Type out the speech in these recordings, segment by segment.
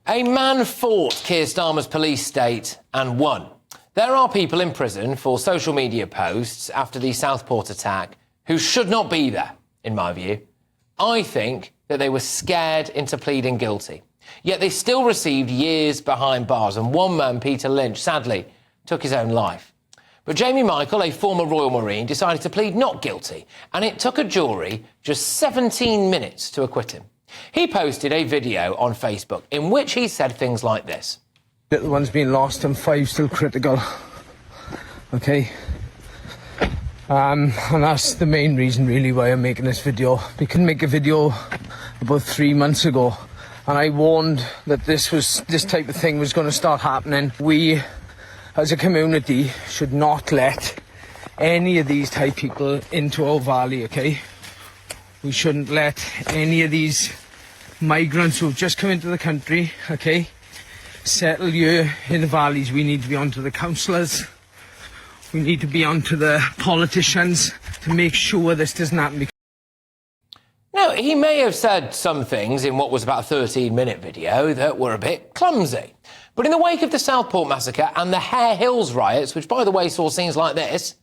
A man fought Keir Starmer's police state and won. There are people in prison for social media posts after the Southport attack who should not be there, in my view. I think that they were scared into pleading guilty. Yet they still received years behind bars, and one man, Peter Lynch, sadly took his own life. But Jamie Michael, a former Royal Marine, decided to plead not guilty, and it took a jury just 17 minutes to acquit him. He posted a video on Facebook in which he said things like this. Little one's been lost and 5 still critical. Okay. And that's the main reason really why I'm making this video. We couldn't make a video about 3 months ago, and I warned that this type of thing was going to start happening. We, as a community, should not let any of these type people into our valley, okay? We shouldn't let any of these migrants who've just come into the country, okay, settle here in the valleys. We need to be onto the councillors. We need to be onto the politicians to make sure this doesn't happen. Now, he may have said some things in what was about a 13-minute video that were a bit clumsy. But in the wake of the Southport massacre and the Hare Hills riots, which, by the way, saw scenes like this...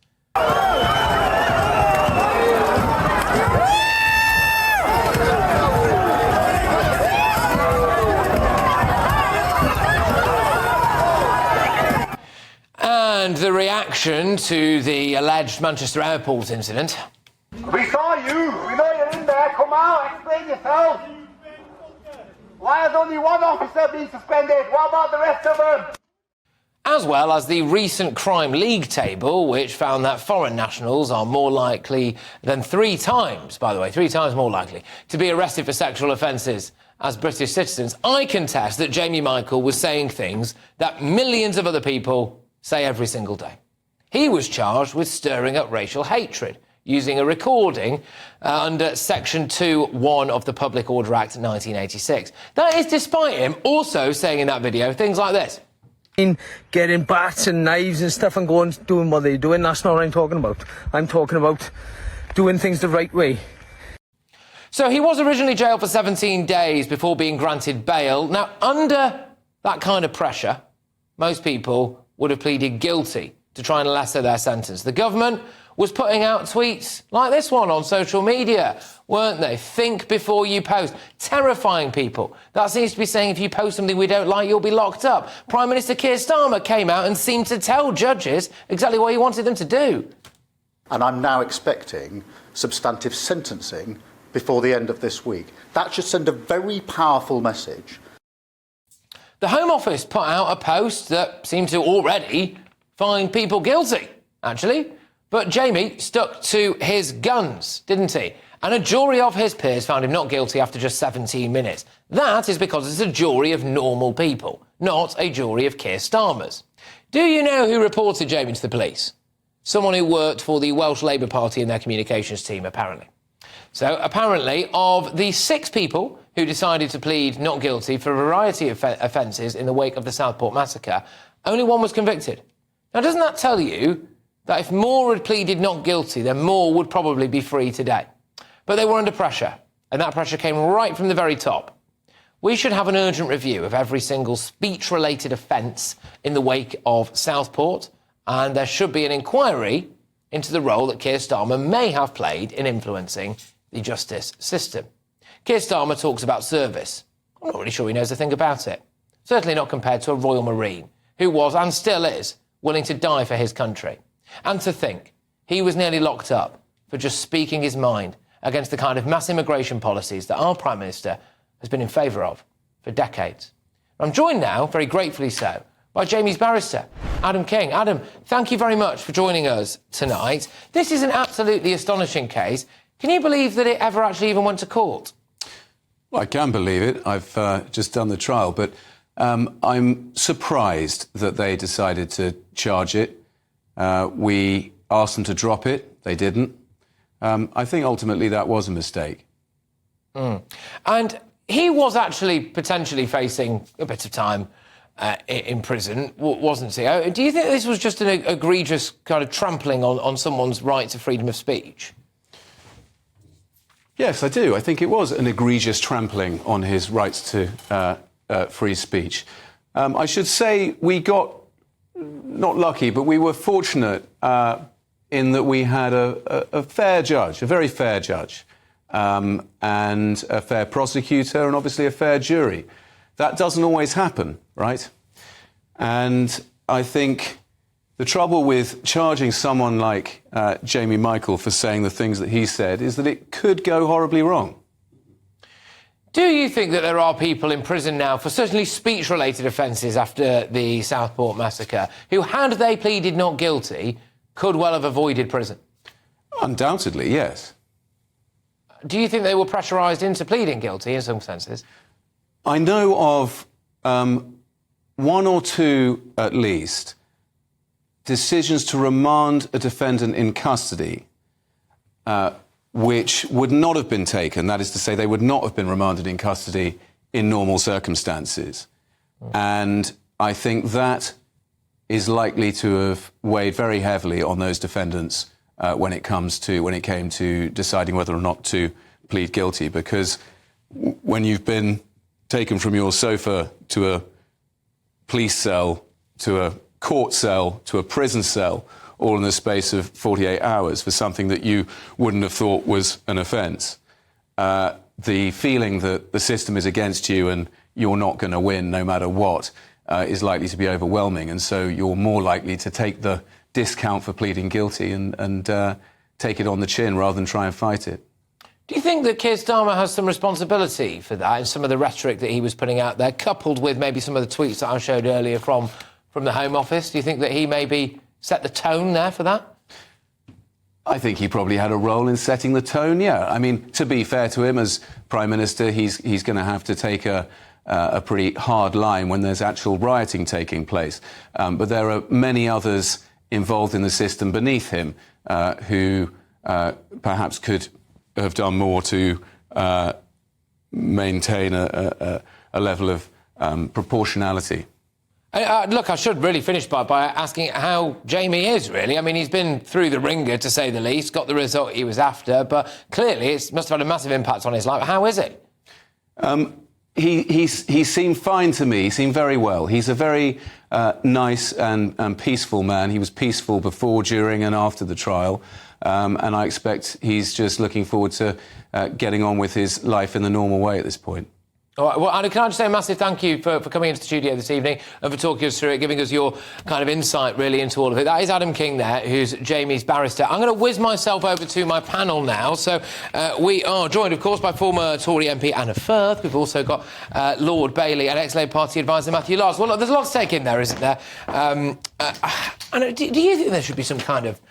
and the reaction to the alleged Manchester Airport incident. We saw you. We know you're in there. Come out. Explain yourself. Why has only one officer been suspended? What about the rest of them? As well as the recent crime league table, which found that foreign nationals are more likely than 3 times, by the way, 3 times more likely, to be arrested for sexual offences as British citizens. I contest that Jamie Michael was saying things that millions of other people say every single day. He was charged with stirring up racial hatred, using a recording under Section 2(1) of the Public Order Act 1986. That is despite him also saying in that video things like this. Getting bats and knives and stuff and doing what they're doing, that's not what I'm talking about. I'm talking about doing things the right way. So he was originally jailed for 17 days before being granted bail. Now, under that kind of pressure, most people would have pleaded guilty to try and lesser their sentence. The government was putting out tweets like this one on social media, weren't they? Think before you post. Terrifying people. That seems to be saying if you post something we don't like, you'll be locked up. Prime Minister Keir Starmer came out and seemed to tell judges exactly what he wanted them to do. And I'm now expecting substantive sentencing before the end of this week. That should send a very powerful message. The Home Office put out a post that seemed to already find people guilty, actually. But Jamie stuck to his guns, didn't he? And a jury of his peers found him not guilty after just 17 minutes. That is because it's a jury of normal people, not a jury of Keir Starmers. Do you know who reported Jamie to the police? Someone who worked for the Welsh Labour Party in their communications team, apparently. So, apparently, of the 6 people who decided to plead not guilty for a variety of offences in the wake of the Southport massacre, only 1 was convicted. Now, doesn't that tell you that if more had pleaded not guilty, then more would probably be free today? But they were under pressure, and that pressure came right from the very top. We should have an urgent review of every single speech-related offence in the wake of Southport, and there should be an inquiry into the role that Keir Starmer may have played in influencing the justice system. Keir Starmer talks about service. I'm not really sure he knows a thing about it. Certainly not compared to a Royal Marine, who was, and still is, willing to die for his country. And to think, he was nearly locked up for just speaking his mind against the kind of mass immigration policies that our Prime Minister has been in favour of for decades. I'm joined now, very gratefully so, by Jamie's barrister, Adam King. Adam, thank you very much for joining us tonight. This is an absolutely astonishing case. Can you believe that it ever actually even went to court? Well, I can believe it. I've just done the trial, but I'm surprised that they decided to charge it. We asked them to drop it. They didn't. I think ultimately that was a mistake. And he was actually potentially facing a bit of time in prison, wasn't he? Do you think this was just an egregious kind of trampling on someone's right to freedom of speech? Yes, I do. I think it was an egregious trampling on his rights to free speech. I should say we got, not lucky, but we were fortunate in that we had a fair judge, a very fair judge, and a fair prosecutor, and obviously a fair jury. That doesn't always happen, right? And I think the trouble with charging someone like Jamie Michael for saying the things that he said is that it could go horribly wrong. Do you think that there are people in prison now for certainly speech-related offences after the Southport massacre who, had they pleaded not guilty, could well have avoided prison? Undoubtedly, yes. Do you think they were pressurised into pleading guilty in some senses? I know of one or two, at least, decisions to remand a defendant in custody which would not have been taken. That is to say, they would not have been remanded in custody in normal circumstances. And I think that is likely to have weighed very heavily on those defendants when it came to deciding whether or not to plead guilty. Because when you've been taken from your sofa to a police cell, to a court cell, to a prison cell, all in the space of 48 hours for something that you wouldn't have thought was an offence, the feeling that the system is against you and you're not going to win no matter what is likely to be overwhelming. And so you're more likely to take the discount for pleading guilty and take it on the chin rather than try and fight it. Do you think that Keir Starmer has some responsibility for that and some of the rhetoric that he was putting out there, coupled with maybe some of the tweets that I showed earlier from the Home Office? Do you think that he maybe set the tone there for that? I think he probably had a role in setting the tone, yeah. I mean, to be fair to him, as Prime Minister, he's going to have to take a pretty hard line when there's actual rioting taking place. But there are many others involved in the system beneath him who perhaps could have done more to maintain a level of proportionality. Look, I should really finish by asking how Jamie is, really. I mean, he's been through the ringer, to say the least, got the result he was after, but clearly it must have had a massive impact on his life. How is it? He seemed fine to me. He seemed very well. He's a very nice and peaceful man. He was peaceful before, during and after the trial. And I expect he's just looking forward to getting on with his life in the normal way at this point. All right, well, Anna, can I just say a massive thank you for coming into the studio this evening and for talking us through it, giving us your kind of insight, really, into all of it. That is Adam King there, who's Jamie's barrister. I'm going to whiz myself over to my panel now. So we are joined, of course, by former Tory MP Anna Firth. We've also got Lord Bailey and ex-Labour Party advisor Matthew Lars. Well, look, there's a lot to take in there, isn't there? Anna, do you think there should be some kind of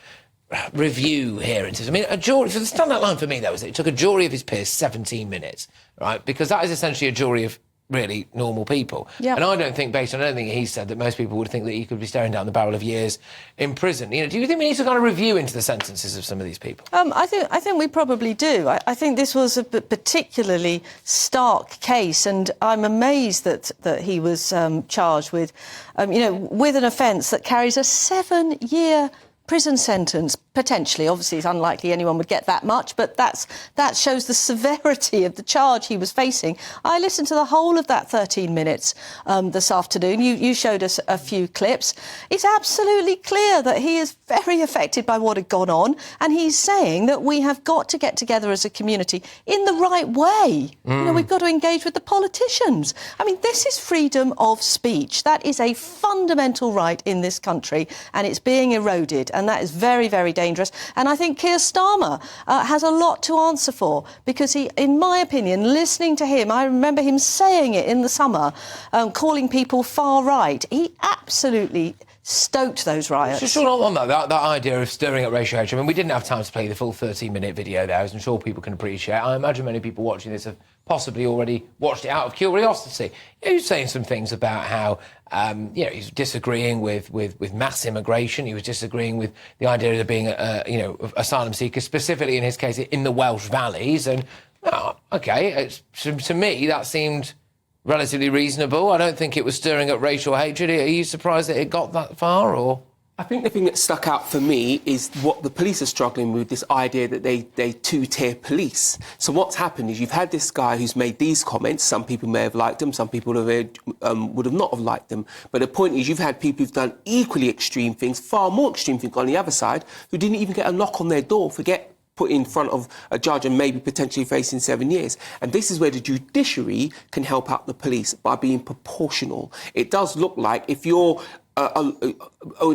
review here? I mean, a jury, the standout line for me, though, was that it took a jury of his peers 17 minutes, right? Because that is essentially a jury of really normal people. Yep. And I don't think, based on anything he said, that most people would think that he could be staring down the barrel of years in prison. You know, do you think we need to kind of review into the sentences of some of these people? I think we probably do. I think this was a particularly stark case, and I'm amazed that he was charged with, with an offence that carries a 7-year prison sentence, potentially. Obviously, it's unlikely anyone would get that much, but that shows the severity of the charge he was facing. I listened to the whole of that 13 minutes this afternoon. You showed us a few clips. It's absolutely clear that he is very affected by what had gone on, and he's saying that we have got to get together as a community in the right way. We've got to engage with the politicians. I mean, this is freedom of speech. That is a fundamental right in this country, and it's being eroded. And that is very, very dangerous. And I think Keir Starmer has a lot to answer for, because he, in my opinion, listening to him, I remember him saying it in the summer, calling people far right. He absolutely stoked those riots. Just on that idea of stirring up racial hatred. I mean, we didn't have time to play the full 13-minute video there, as I'm sure people can appreciate. I imagine many people watching this have possibly already watched it out of curiosity. He was saying some things about how, he's disagreeing with mass immigration. He was disagreeing with the idea of there being, asylum seekers, specifically in his case in the Welsh valleys. And, to me, that seemed relatively reasonable. I don't think it was stirring up racial hatred. Are you surprised that it got that far, or...? I think the thing that stuck out for me is what the police are struggling with, this idea that they two-tier police. So what's happened is you've had this guy who's made these comments. Some people may have liked them, some people would have not have liked them. But the point is you've had people who've done equally extreme things, far more extreme things on the other side, who didn't even get a knock on their door, forget put in front of a judge and maybe potentially facing 7 years. And this is where the judiciary can help out the police by being proportional. It does look like if you're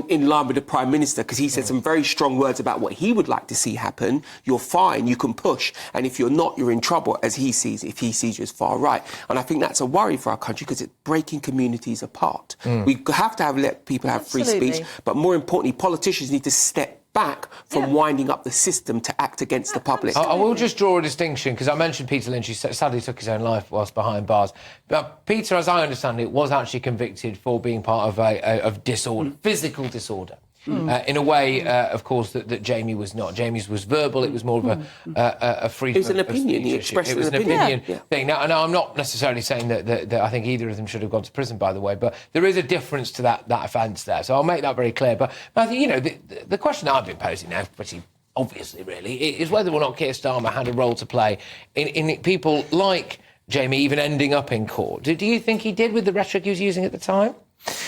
in line with the Prime Minister, because he said some very strong words about what he would like to see happen, you're fine, you can push. And if you're not, you're in trouble, as he sees, if he sees you as far right. And I think that's a worry for our country, because it's breaking communities apart. We have to let people have free speech, but more importantly, politicians need to step back from winding up the system to act against the public. I will just draw a distinction, because I mentioned Peter Lynch, who sadly took his own life whilst behind bars. But Peter, as I understand it, was actually convicted for being part of disorder, physical disorder. In a way, of course, that Jamie was not. Jamie's was verbal. It was more of a freedom. It was an opinion. He expressed it was an opinion thing. Now, I'm not necessarily saying that I think either of them should have gone to prison, by the way, but there is a difference to that offence there. So I'll make that very clear. But I think, you know, the question I've been posing now, pretty obviously, really, is whether or not Keir Starmer had a role to play in people like Jamie even ending up in court. Do you think he did with the rhetoric he was using at the time?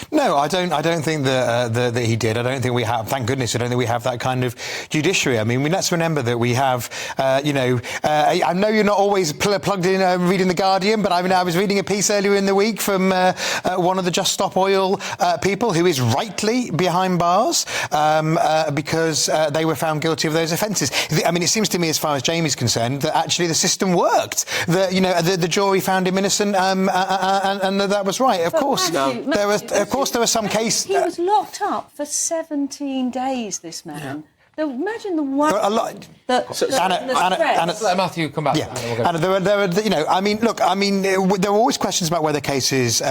No, I don't think that he did. I don't think we have. Thank goodness, I don't think we have that kind of judiciary. I mean, let's remember that we have. I know you're not always plugged in reading the Guardian, but I was reading a piece earlier in the week from one of the Just Stop Oil people who is rightly behind bars because they were found guilty of those offences. I mean, it seems to me, as far as Jamie's concerned, that actually the system worked. That the jury found him innocent, and that was right. Of course, there were some cases. He was locked up for 17 days, this man. Imagine the one. Anna, let Matthew come back. And there were always questions about whether cases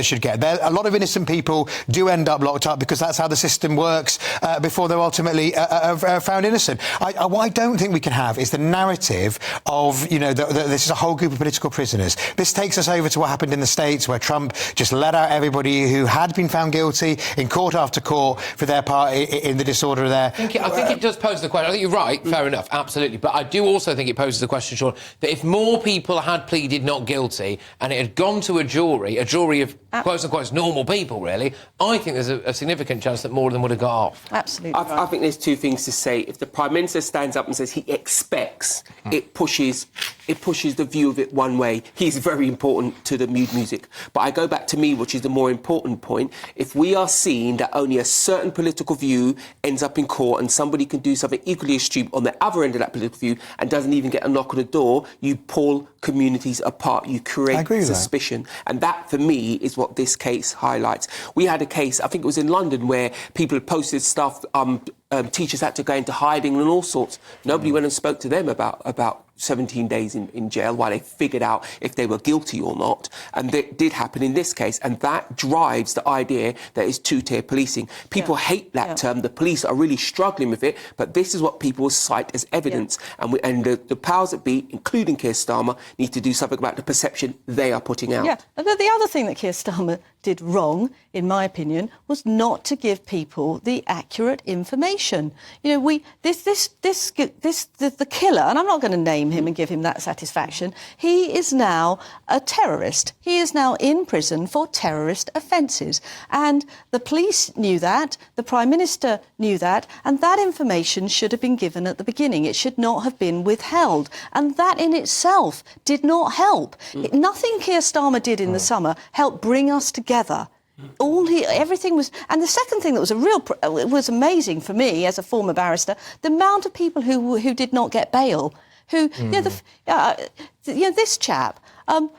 should get there. A lot of innocent people do end up locked up because that's how the system works before they're ultimately found innocent. What I don't think we can have is the narrative of, this is a whole group of political prisoners. This takes us over to what happened in the States, where Trump just let out everybody who had been found guilty in court after court for their part in the disorder there. I think it does pose the question. I think you're right, fair enough, absolutely. But I do also think it poses the question, Sean, that if more people had pleaded not guilty and it had gone to a jury of quote-unquote normal people, really, I think there's a significant chance that more of them would have got off. Absolutely. I think there's two things to say. If the Prime Minister stands up and says he expects, it pushes the view of it one way. He's very important to the mood music. But I go back to me, which is the more important point. If we are seeing that only a certain political view ends up in court and somebody can do something equally extreme on the other end of that political view and doesn't even get a knock on the door, you pull communities apart, you create suspicion. And that, for me, is what this case highlights. We had a case, I think it was in London, where people had posted stuff, teachers had to go into hiding and all sorts. Nobody went and spoke to them about 17 days in jail while they figured out if they were guilty or not. And that did happen in this case. And that drives the idea that it's two-tier policing. People hate that term. The police are really struggling with it. But this is what people cite as evidence. And the powers that be, including Keir Starmer, need to do something about the perception they are putting out. Yeah. And the other thing that Keir Starmer did wrong, in my opinion, was not to give people the accurate information. The killer, and I'm not going to name him and give him that satisfaction, he is now a terrorist. He is now in prison for terrorist offences. And the police knew that, the Prime Minister knew that, and that information should have been given at the beginning. It should not have been withheld. And that in itself did not help. Nothing Keir Starmer did in the summer helped bring us together. Everything was, and the second thing that was was amazing for me as a former barrister, the amount of people who did not get bail, this chap.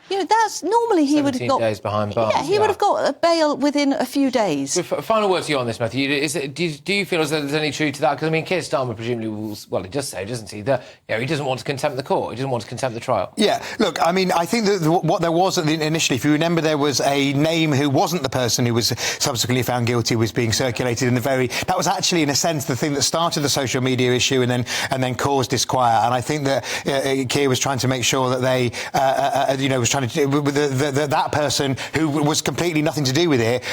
That's normally he would have got 17 days behind bars. Yeah, he would have got a bail within a few days. So, final word to you on this, Matthew. Do you feel as though there's any truth to that? Because, I mean, Keir Starmer presumably will... Well, he does say, doesn't he, that he doesn't want to contempt the court. He doesn't want to contempt the trial. Yeah, look, I mean, I think that what there was initially, if you remember, there was a name who wasn't the person who was subsequently found guilty was being circulated in the very... That was actually, in a sense, the thing that started the social media issue and then caused disquiet. And I think that Keir was trying to make sure that they was trying to with that person who was completely nothing to do with it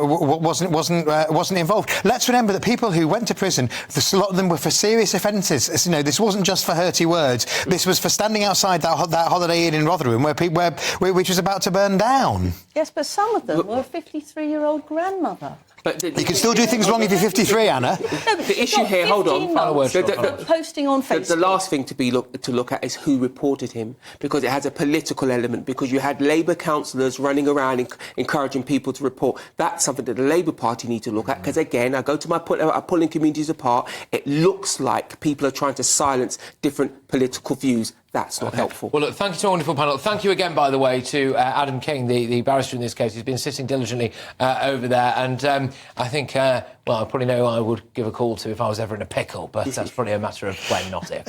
wasn't involved. Let's remember that people who went to prison, a lot of them were for serious offences. This wasn't just for hurty words. This was for standing outside that Holiday Inn in Rotherham which was about to burn down. Yes, but some of them were a 53-year-old grandmother. But you can still do things wrong if you're 53, Anna. No, but the issue here, hold on. Posting on Facebook. The last thing to look at is who reported him, because it has a political element, because you had Labour councillors running around encouraging people to report. That's something that the Labour Party need to look at, because, again, I go to my point about pulling communities apart. It looks like people are trying to silence different political views. That's not helpful. Well, look, thank you to our wonderful panel. Thank you again, by the way, to Adam King, the barrister in this case. He's been sitting diligently over there. And I think, I probably know I would give a call to if I was ever in a pickle, but that's probably a matter of when, not if.